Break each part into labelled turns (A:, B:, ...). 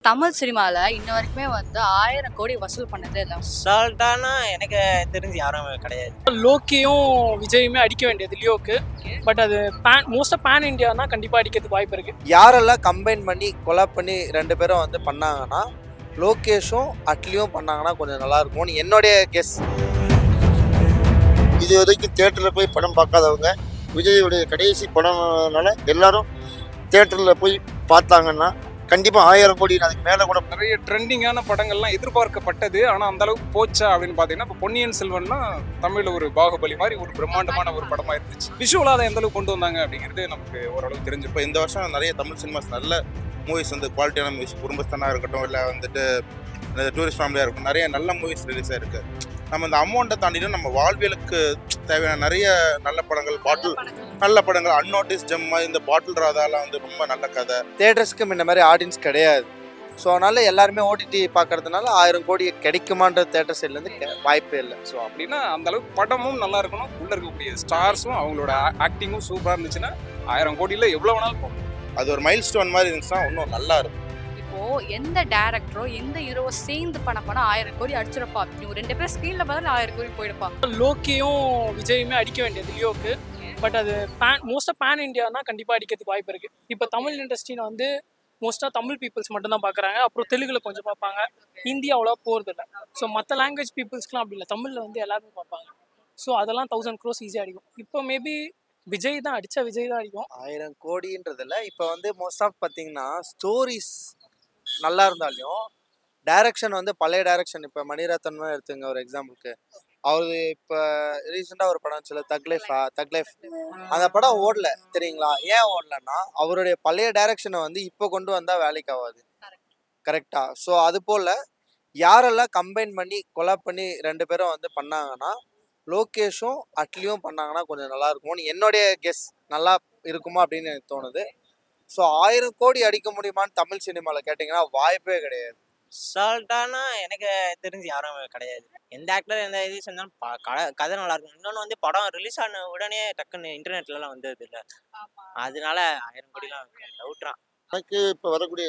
A: தமிழ் சினிமால இன்ன வரைக்குமே வந்து 1000 கோடி வசூல் பண்ணதே இல்ல.
B: அசால்ட்டானா எனக்கு தெரிஞ்சு யாரும் கிடையாது.
C: லோக்கியும் விஜயுமே அடிக்க வேண்டியது லியோக்கு. பட் அது மோஸ்ட்டாக பேன் இண்டியானா கண்டிப்பாக அடிக்கிறதுக்கு வாய்ப்பு இருக்கு.
D: யாரெல்லாம் கம்பைன் பண்ணி கொலாப் பண்ணி ரெண்டு பேரும் வந்து பண்ணாங்கன்னா லோகேஷும் அட்லியும் பண்ணாங்கன்னா கொஞ்சம் நல்லா இருக்கும்னு என்னுடைய கெஸ்.
E: இது வரைக்கும் தியேட்டரில் போய் படம் பார்க்காதவங்க விஜயுடைய கடைசி படம்னால எல்லாரும் தியேட்டரில் போய் பார்த்தாங்கன்னா கண்டிப்பாக 1000 கோடி அதுக்கு மேலே கூட.
F: நிறைய ட்ரெண்டிங்கான படங்கள்லாம் எதிர்பார்க்கப்பட்டது. ஆனால் அந்த அளவுக்கு போச்சா அப்படின்னு பார்த்தீங்கன்னா இப்போ பொன்னியின் செல்வன்னா தமிழில் ஒரு பாகுபலி மாதிரி ஒரு பிரம்மாண்டமான ஒரு படமாக இருந்துச்சு. விஷுவலாக அதை எந்த அளவுக்கு கொண்டு வந்தாங்க அப்படிங்கிறது நமக்கு ஓரளவு தெரிஞ்சு.
G: இப்போ இந்த வருஷம் நிறைய தமிழ் சினிமாஸ் நல்ல மூவிஸ் வந்து குவாலிட்டியான மூவிஸ், குடும்பஸ்தானாக இருக்கட்டும், இல்லை வந்துட்டு டூரிஸ்ட் ஃபேமிலியாக இருக்கட்டும், நிறைய நல்ல மூவிஸ் ரிலீஸ் ஆயிருக்கு. நம்ம இந்த அமௌண்ட்டை தாண்டிட்டு நம்ம வாழ்வியலுக்கு தேவையான நிறைய நல்ல படங்கள், நல்ல படங்கள், அன்னோட்டிஸ் ஜெம் மாதிரி இந்த பாட்டில் ராதாலாம் வந்து ரொம்ப நல்ல கதை.
D: தேட்டர்ஸ்க்கு முன்ன மாதிரி ஆடியன்ஸ் கிடையாது. ஸோ அதனால எல்லாருமே ஓடிடி பார்க்கறதுனால 1000 கோடி கிடைக்குமான்ற தேட்டர் சைட்லேருந்து வாய்ப்பே இல்லை.
F: ஸோ அப்படின்னா அந்த அளவுக்கு படமும் நல்லா இருக்கணும், உள்ள இருக்கக்கூடிய ஸ்டார்ஸும் அவங்களோட ஆக்டிங்கும் சூப்பராக இருந்துச்சுன்னா 1000 கோடியில் எவ்வளோ வேணாலும் போகும்.
G: அது ஒரு மைல் ஸ்டோன் மாதிரி இருந்துச்சுன்னா இன்னும் நல்லா இருக்கும்.
A: இப்போ எந்த டைரக்டரோ எந்த ஹீரோவோ சேர்ந்து பண்ண போனா 1000 கோடி அடிச்சிருப்பா. இவங்க 2 பேரும் ஸ்கிரீன்ல பார்த்தாலும் 1000 கோடி போயிடுப்பா.
C: லோக்கியும் விஜயுமே அடிக்க வேண்டியது லியோக்கு. பட் அது மோஸ்ட்டாக பேன் இண்டியானா கண்டிப்பாக அடிக்கிறதுக்கு வாய்ப்பு இருக்கு. இப்போ தமிழ் இண்டஸ்ட்ரியில் வந்து மோஸ்ட்டாக தமிழ் பீப்புள்ஸ் மட்டும் தான் பார்க்குறாங்க. அப்புறம் தெலுங்குல கொஞ்சம் பார்ப்பாங்க, ஹிந்தி அவ்வளோ போகிறது இல்லை. ஸோ மற்ற லாங்குவேஜ் பீப்புள்ஸ்க்குலாம் அப்படி இல்லை, தமிழில் வந்து எல்லாருமே பார்ப்பாங்க. ஸோ அதெல்லாம் 1000 crores ஈஸியாக அடிக்கும். இப்போ மேபி விஜய் தான் அடிக்கும்.
D: 1000 கோடின்றதில் இப்போ வந்து மோஸ்ட் ஆஃப் பார்த்தீங்கன்னா ஸ்டோரிஸ் நல்லா இருந்தாலும் டைரக்ஷன் வந்து பழைய டைரக்ஷன். இப்போ மணிரத்னம் எடுத்துங்க ஒரு எக்ஸாம்பிளுக்கு. அவரு இப்போ ரீசெண்டாக ஒரு படம் சொல்ல தக்லைஃப் அந்த படம் ஓடல தெரியுங்களா? ஏன் ஓடலன்னா அவருடைய பழைய டைரக்ஷனை வந்து இப்போ கொண்டு வந்தால் வேலைக்கு ஆகாது. கரெக்டா? ஸோ அது போல் யாரெல்லாம் கம்பைன் பண்ணி கொலாப் பண்ணி ரெண்டு பேரும் வந்து பண்ணாங்கன்னா லோகேஷும் அட்லியும் பண்ணாங்கன்னா கொஞ்சம் நல்லா இருக்கும்னு என்னுடைய கெஸ். நல்லா இருக்குமா அப்படின்னு எனக்கு தோணுது. ஸோ 1000 கோடி அடிக்க முடியுமான்னு தமிழ் சினிமாவில் கேட்டிங்கன்னா வாய்ப்பே கிடையாது.
B: அசால்ட்டானா எனக்கு தெரிஞ்சு யாரும் கிடையாது. எந்த ஆக்டர் எந்த இது செஞ்சாலும் கதை நல்லா இருக்கும். இன்னொன்று வந்து படம் ரிலீஸ் ஆன உடனே டக்குன்னு இன்டர்நெட்லலாம் வந்தது இல்லை, அதனால 1000 கோடிலாம் டவுட்றான்.
E: எனக்கு இப்போ வரக்கூடிய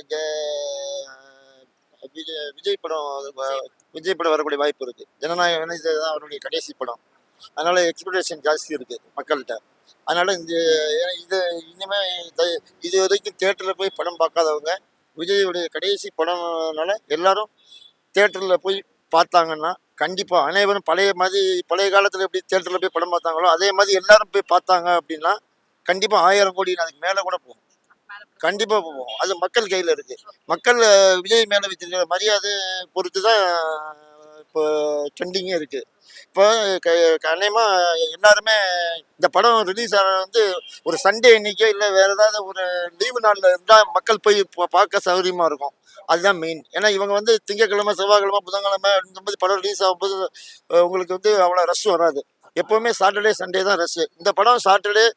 E: விஜய் படம் வரக்கூடிய வாய்ப்பு இருக்குது. ஜனநாயகம் தான் அவருடைய கடைசி படம். அதனால எக்ஸ்பெக்டேஷன் ஜாஸ்தி இருக்குது மக்கள்கிட்ட. அதனால இது இனிமேல் இது வரைக்கும் தியேட்டரில் போய் படம் பார்க்காதவங்க விஜயுடைய கடைசி படம்னால எல்லாரும் தியேட்டரில் போய் பார்த்தாங்கன்னா கண்டிப்பாக அனைவரும் பழைய காலத்தில் எப்படி தியேட்டரில் போய் படம் பார்த்தாங்களோ அதே மாதிரி எல்லாரும் போய் பார்த்தாங்க அப்படின்னா கண்டிப்பாக 1000 கோடி அதுக்கு மேலே கூட போகும். கண்டிப்பாக போகும். அது மக்கள் கையில் இருக்குது. மக்கள் விஜய் மேலே வச்சிருக்கிற மரியாதை பொறுத்து தான் இப்போ ட்ரெண்டிங்கே இருக்குது. இப்போ அநேகமாக எல்லாருமே இந்த படம் ரிலீஸ் ஆன வந்து ஒரு சண்டே இன்னைக்கோ இல்லை வேறு ஏதாவது ஒரு லீவு நாளில் இருந்தால் மக்கள் போய் பார்க்க சௌகரியமாக இருக்கும். அதுதான் மெயின். ஏன்னா இவங்க வந்து திங்கக்கிழமை, செவ்வாய்க்கிழமை, புதன்கிழமை இந்த மாதிரி படம் ரிலீஸ் ஆகும்போது உங்களுக்கு வந்து அவ்வளோ ரஷ் வராது. எப்போவுமே சாட்டர்டே சண்டே தான் ரஷ்ஷு. இந்த படம் Saturday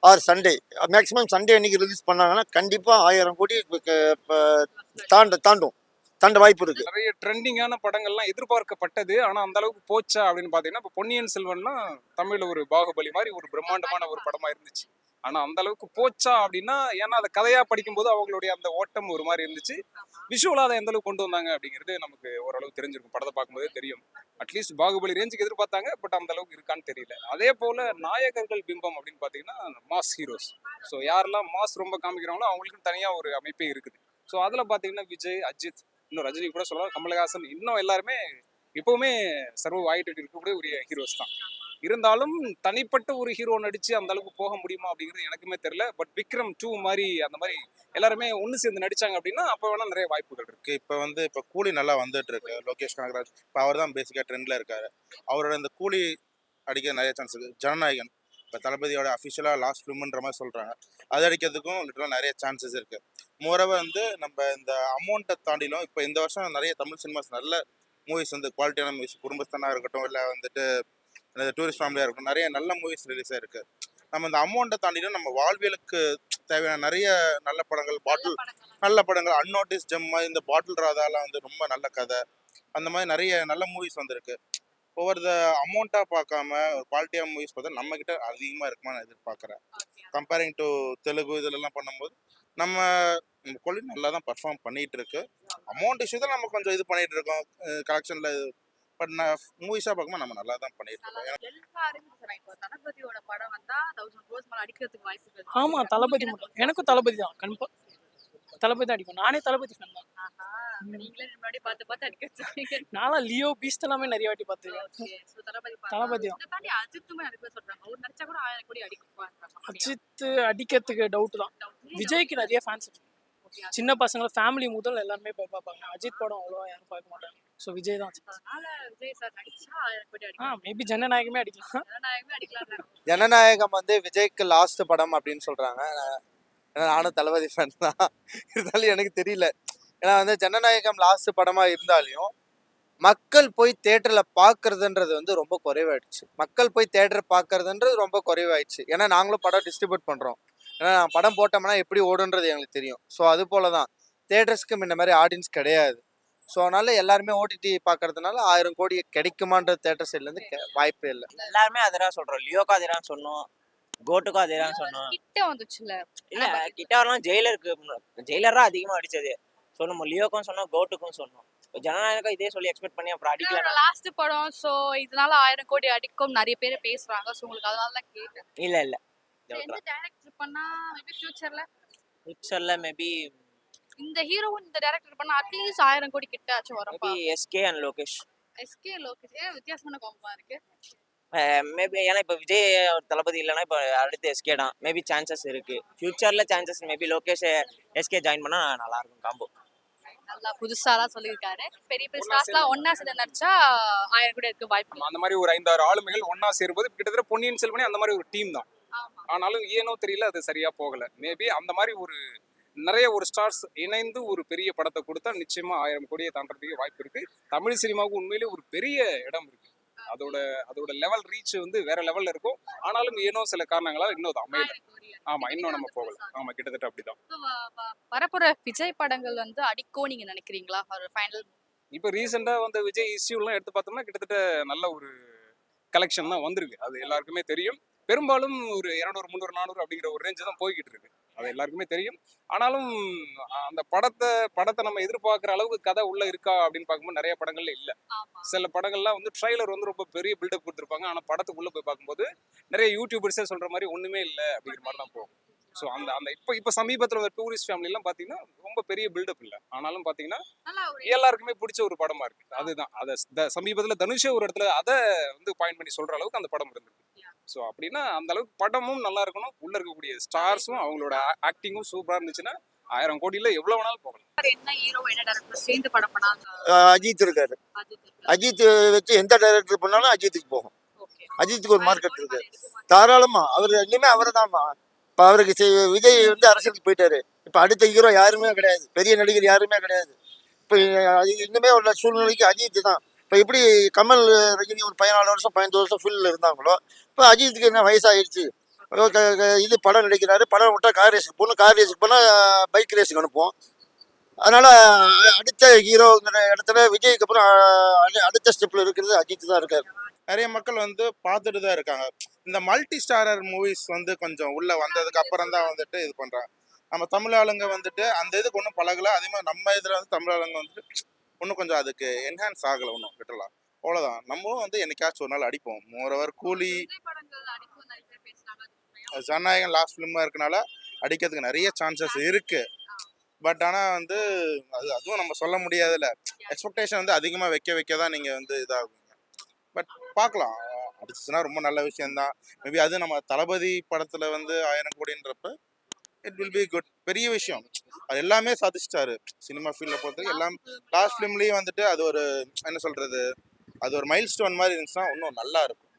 E: R Sunday, maximum Sunday அன்னைக்கு ரிலீஸ் பண்ணாங்கன்னா கண்டிப்பாக 1000 கோடி தாண்ட வாய்ப்பு இருக்கு.
F: நிறைய ட்ரெண்டிங்கான படங்கள்லாம் எதிர்பார்க்கப்பட்டது. ஆனால் அந்த அளவுக்கு போச்சா அப்படின்னு பார்த்தீங்கன்னா இப்போ பொன்னியின் செல்வன்னா தமிழில் ஒரு பாகுபலி மாதிரி ஒரு பிரம்மாண்டமான ஒரு படமாக இருந்துச்சு. ஆனால் அந்த அளவுக்கு போச்சா அப்படின்னா, ஏன்னா அதை கதையாக படிக்கும்போது அவங்களுடைய அந்த ஓட்டம் ஒரு மாதிரி இருந்துச்சு. விஷுவலாக அதை எந்த அளவுக்கு கொண்டு வந்தாங்க அப்படிங்கிறது நமக்கு ஓரளவு தெரிஞ்சிருக்கும். படத்தை பார்க்கும்போதே தெரியும். அட்லீஸ்ட் பாகுபலி ரேஞ்சுக்கு எதிர்பார்த்தாங்க, பட் அந்த அளவுக்கு இருக்கான்னு தெரியல. அதே போல் நாயகர்கள் பிம்பம் அப்படின்னு பார்த்தீங்கன்னா மாஸ் ஹீரோஸ். ஸோ யாரெல்லாம் மாஸ் ரொம்ப காமிக்கிறாங்களோ அவங்களுக்கும் தனியாக ஒரு அமைப்பே இருக்குது. ஸோ அதில் பார்த்தீங்கன்னா விஜய், அஜித், இன்னும் ரஜினி கூட சொல்லலாம், கமலஹாசன், இன்னும் எல்லாருமே இப்போவுமே சர்வ வாயிட்டு இருக்கக்கூடிய ஒரு ஹீரோஸ் தான். இருந்தாலும் தனிப்பட்ட ஒரு ஹீரோ நடிச்சு அந்த அளவுக்கு போக முடியுமா அப்படிங்கிறது எனக்குமே தெரியல. பட் விக்ரம் 2 மாதிரி அந்த மாதிரி எல்லாருமே ஒன்று சேர்ந்து நடிச்சாங்க அப்படின்னா அப்போ வேணா நிறைய வாய்ப்புகள் இருக்கு.
G: இப்போ கூலி நல்லா வந்துட்டு இருக்கு. லோகேஷ் கனகராஜ் இப்போ அவர் தான் பேசிக்காக ட்ரெண்டில் இருக்காரு. அவரோட இந்த கூலி அடிக்க நிறைய சான்ஸ் இருக்குது. ஜனநாயகன் இப்போ தளபதியோட அஃபிஷியலாக லாஸ்ட் ஃபிலிம்ன்ற மாதிரி சொல்கிறாங்க. அது அடிக்கிறதுக்கும் லிட்டரலாக நிறைய சான்சஸ் இருக்குது. மோரவா வந்து நம்ம இந்த அமௌண்ட்டை தாண்டிலும் இப்போ இந்த வருஷம் நிறைய தமிழ் சினிமாஸ் நல்ல மூவிஸ் வந்து குவாலிட்டியான மூவிஸ், குடும்பஸ்தானாக இருக்கட்டும், இல்லை வந்துட்டு டூரிஸ்ட் ஃபேமிலியாக இருக்கட்டும், நிறைய நல்ல மூவிஸ் ரிலீஸ் ஆயிருக்கு. நம்ம இந்த அமௌண்ட்டை தாண்டிலும் நம்ம வாழ்வியலுக்கு தேவையான நிறைய நல்ல படங்கள், நல்ல படங்கள், அன்னோட்டிஸ் ஜெம் மாதிரி இந்த பாட்டில் ராதாலாம் வந்து ரொம்ப நல்ல கதை, அந்த மாதிரி நிறைய நல்ல மூவிஸ் வந்திருக்கு. ஒவ்வொரு அமௌண்ட்டாக பார்க்காம ஒரு குவாலிட்டியாக மூவிஸ் பார்த்தா நம்மக்கிட்ட அதிகமாக இருக்குமா நான் எதிர்பார்க்குறேன். கம்பேரிங் டு தெலுங்கு இதிலெல்லாம் பண்ணும்போது நம்ம நம்ம கோலி நல்லா தான் பர்ஃபார்ம் பண்ணிட்டு இருக்கு. அமௌண்ட் இஷ்யூ தான் நம்ம கொஞ்சம் இது பண்ணிட்டு இருக்கோம் கலெக்ஷன்ல. பட் நான் மூவிஸாக பார்க்கும்போது நம்ம நல்லா தான் பண்ணிட்டு இருக்கோம்.
A: எல்லாருமே சொல்றாங்க, இப்போ தளபதியோட படம் வந்தா 1000 crores மேல அடிக்கிறதுக்கு வாய்ப்பு இருக்கு.
C: ஆமா, தளபதி மட்டும். எனக்கும் தளபதி தான். கன்ஃபார்ம் தளபதி தான் அடிக்கும். நானே தளபதி ஃபேன் தான்.
A: ஆஹா, நீங்களே முன்னாடி பார்த்து பார்த்து அடிக்க வச்சிருக்கீங்க.
C: நான்லாம் லியோ பீஸ்ட் எல்லாமே நிறைய வாட்டி பார்த்துருக்கேன்.
A: ஓகே, சோ தளபதி
C: தளபதி தான்.
A: இதை தாண்டி அஜித்துமே நிறைய பேர் சொல்றாங்க, அவர் நடிச்சா கூட 1000 கோடி அடிக்கும்.
C: அஜித் அடிக்கிறதுக்கு டவுட் தான். விஜய்க்கு நிறைய ஃபேன்ஸ் இருக்கு. சின்ன பசங்க ஃபேமிலி முதல் எல்லாருமே போய் பார்ப்பாங்க. அஜித் படம் அவ்வளோவா யாரும் பார்க்க மாட்டாங்க. ஸோ விஜய் தான்.
A: அதனால விஜய் சார் நடிச்சா 1000 கோடி அடிக்கும்.
C: மேபி ஜனநாயகமே அடிக்கலாம்.
A: ஜனநாயகமே அடிக்கலாம்.
D: ஜனநாயகம் வந்து விஜய்க்கு லாஸ்ட் படம் அப்படின்னு சொல்றாங்க. ஏன்னா நானும் தளபதி ஃபேன் தான், இருந்தாலும் எனக்கு தெரியல. ஏன்னா வந்து ஜனநாயகம் லாஸ்ட் படமா இருந்தாலையும் மக்கள் போய் தேட்டரில் பார்க்கறதுன்றது வந்து ரொம்ப குறைவாயிடுச்சு. மக்கள் போய் தேட்டர் பார்க்கறதுன்றது ரொம்ப குறைவாயிடுச்சு. ஏன்னா நாங்களும் படம் டிஸ்ட்ரிபியூட் பண்ணுறோம். ஏன்னா படம் போட்டோம்னா எப்படி ஓடுன்றது எங்களுக்கு தெரியும். ஸோ அது போல தான் தேட்டர்ஸ்க்கு முன்ன மாதிரி ஆடியன்ஸ் கிடையாது. ஸோ அதனால எல்லாருமே ஓடிடி பார்க்கறதுனால 1000 கோடி கிடைக்குமான்ற தேட்டர் சைட்லேருந்து வாய்ப்பே இல்லை.
B: எல்லாருமே அதெல்லாம் சொல்றோம். லியோக்கும் அதே தான் சொன்னோம், கோட்டுக்கும் அதே தான் சொன்னோம்.
A: கிட்ட வந்துச்சுல.
B: இல்ல கிட்டாரெல்லாம் ஜெயிலரா அதிகமா அடிச்சது. ஸோ நம்ம லியோக்கும் சொன்னோம், கோட்டுக்கும் சொன்னோம். ஜனநாயகம் இதே சொல்லி எக்ஸ்பெக்ட் பண்ணி அப்புறம் அடிக்கல.
A: லாஸ்ட் படம், சோ இதனால 1000 கோடி அடிக்கும் நிறைய பேர் பேசுறாங்க. சோ உங்களுக்கு அதனால தான் கேட்டேன்.
B: இல்ல
A: எந்த டைரக்டர் பண்ணா மேபி
B: ஃபியூச்சர்ல மேபி
A: இந்த ஹீரோவும் இந்த டைரக்டர் பண்ணா அட்லீஸ்ட் 1000 கோடி கிட்ட ஆச்சு வரும்.
B: SK and Lokesh.
A: SK Lokesh வித்தியாசமான காம்பா இருக்கு.
B: மேபி ஏன்னா இப்போ விஜய் தளபதி இல்லைன்னா இப்போ அடுத்து எஸ்கே தான். மேபி சான்சஸ் இருக்கு. ஃபியூச்சர்ல chances maybe Lokesh SK join பண்ணா நல்லா இருக்கும் காம்போ.
A: நல்லா புதுசாலாம் சொல்லியிருக்காரு. பெரிய பெரிய ஸ்டார்ஸ்லாம் ஒன்னா சேர்ந்து நடிச்சா 1000 கோடி இருக்க வாய்ப்பு.
F: அந்த மாதிரி ஒரு 5-6 ஆளுமைகள் ஒண்ணா சேரும்போது கிட்டத்தட்ட பொன்னியின் செல்வனே அந்த மாதிரி ஒரு டீம் தான். ஆனாலும் ஏனோ தெரியல அது சரியா போகல. மேபி அந்த மாதிரி ஒரு நிறைய ஒரு ஸ்டார்ஸ் இணைந்து ஒரு பெரிய படத்தை கொடுத்தா நிச்சயமா 1000 கோடியை தாண்டறதுக்கு வாய்ப்பு இருக்கு. தமிழ் சினிமாவுக்கு உண்மையிலே ஒரு பெரிய இடம் இருக்கு. அதோட லெவல் ரீச் வந்து வேற லெவல்ல இருக்கும். ஆனாலும் ஏனோ சில காரணங்களால இன்னும் அது அமையல. ஆமா, இன்னும் நம்ம போகல. ஆமா, கிட்டத்தட்ட அப்படிதான்.
A: வரப்போற விஜய் படங்கள் வந்து அடிக்கோ நீங்க நினைக்கிறீங்களா? ஒரு ஃபைனல்
F: இப்போ ரீசெண்டா வந்து விஜய் இஷ்யூலாம் எடுத்து பார்த்தோம்னா கிட்டத்தட்ட நல்ல ஒரு கலெக்ஷன் தான் வந்திருக்கு. அது எல்லாருக்குமே தெரியும். பெரும்பாலும் ஒரு 200, 300, 400 அப்படிங்கிற ஒரு ரேஞ்சு தான் போய்கிட்டு இருக்கு. அது எல்லாருக்குமே தெரியும். ஆனாலும் அந்த படத்தை நம்ம எதிர்பார்க்குற அளவுக்கு கதை உள்ள இருக்கா அப்படின்னு பார்க்கும்போது நிறைய படங்கள்ல இல்லை. சில படங்கள்லாம் வந்து ட்ரைலர் வந்து ரொம்ப பெரிய பில்டப் கொடுத்துருப்பாங்க. ஆனால் படத்துக்குள்ள போய் பார்க்கும்போது நிறைய யூடியூபர்ஸே சொல்ற மாதிரி ஒண்ணுமே இல்லை அப்படிங்கிற மாதிரி தான் போகும். ஸோ அந்த இப்போ சமீபத்தில் ஒரு டூரிஸ்ட் ஃபேமிலிலாம் பார்த்தீங்கன்னா ரொம்ப பெரிய பில்டப் இல்லை. ஆனாலும் பார்த்தீங்கன்னா எல்லாருக்குமே பிடிச்ச ஒரு படமா இருக்கு. அதுதான் அதை சமீபத்தில் தனுஷே ஒரு இடத்துல அதை வந்து பாயிண்ட் பண்ணி சொல்ற அளவுக்கு அந்த படம் இருந்திருக்கு. ஸோ அப்படின்னா அந்த அளவுக்கு படமும் நல்லா இருக்கணும். உள்ள இருக்கக்கூடிய ஸ்டார்ஸும் அவங்களோட ஆக்டிங்கும் சூப்பரா இருந்துச்சுன்னா 1000 கோடியில எவ்வளவு வேணாலும் போகலாம்.
A: என்ன ஹீரோ என்ன டைரக்டர் சேர்ந்து படம் பண்ணாங்க?
E: அஜித் இருக்காரு. அஜித் வச்சு எந்த டைரக்டர் பண்ணாலும் அஜித்துக்கு போகும். அஜித்துக்கு ஒரு மார்க்கெட் இருக்கு தாராளமா. அவர் இனிமே அவரை தான். இப்போ அவருக்கு விஜய் வந்து அரசியலுக்கு போயிட்டாரு. இப்போ அடுத்த ஹீரோ யாருமே கிடையாது. பெரிய நடிகர் யாருமே கிடையாது. இப்போ இன்னுமே உள்ள சூழ்நிலைக்கு அஜித் தான். இப்போ எப்படி கமல் ரஜினி ஒரு 14 வருஷம் 15 வருஷம் ஃபுல்லில் இருந்தாங்களோ, இப்போ அஜித்துக்கு என்ன வயசாகிடுச்சு. இது படம் நடிக்கிறாரு. படம் விட்டால் கார் ரேஸுக்கு போகணும். கார் ரேஸுக்கு போனால் பைக் ரேஸுக்கு அனுப்புவோம். அதனால் அடுத்த ஹீரோங்கிற இடத்துல விஜய்க்கு அப்புறம் அடுத்த ஸ்டெப்பில் இருக்கிறது அஜித் தான் இருக்கார்.
G: நிறைய மக்கள் வந்து பார்த்துட்டு தான் இருக்காங்க. இந்த மல்டி ஸ்டாரர் மூவிஸ் வந்து கொஞ்சம் உள்ள வந்ததுக்கு அப்புறம் தான் வந்துட்டு இது பண்றாங்க. நம்ம தமிழ் ஆளுங்க வந்துட்டு அந்த இதுக்கு ஒன்றும் பழகல. அதே மாதிரி நம்ம இதில் வந்து தமிழ் ஆளுங்க வந்துட்டு இன்னும் கொஞ்சம் அதுக்கு என்ஹான்ஸ் ஆகலை ஒன்றும் விட்டுலாம். அவ்வளோதான். நம்மளும் வந்து என்னைக்காச்சும் ஒரு நாள் அடிப்போம். மோரோவர் கூலி, ஜனநாயகம் லாஸ்ட் ஃபிலிமாக இருக்கனால அடிக்கிறதுக்கு நிறைய சான்சஸ் இருக்கு. பட் ஆனால் வந்து அதுவும் நம்ம சொல்ல முடியாதுல்ல. எக்ஸ்பெக்டேஷன் வந்து அதிகமாக வைக்க தான் நீங்கள் வந்து இதாகுங்க. பட் பார்க்கலாம், அடிச்சுன்னா ரொம்ப நல்ல விஷயம்தான். மேபி அது நம்ம தளபதி படத்தில் வந்து 1000 கோடின்றப்ப இட் வில் பி குட். பெரிய விஷயம். அது எல்லாமே சாதிச்சிட்டாரு சினிமா ஃபீல்டில் பொறுத்தவரைக்கும். எல்லாம் லாஸ்ட் ஃபிலிம்லேயும் வந்துட்டு அது ஒரு என்ன சொல்கிறது, அது ஒரு மைல் ஸ்டோன் மாதிரி இருந்துச்சுன்னா இன்னும் நல்லா இருக்கும்.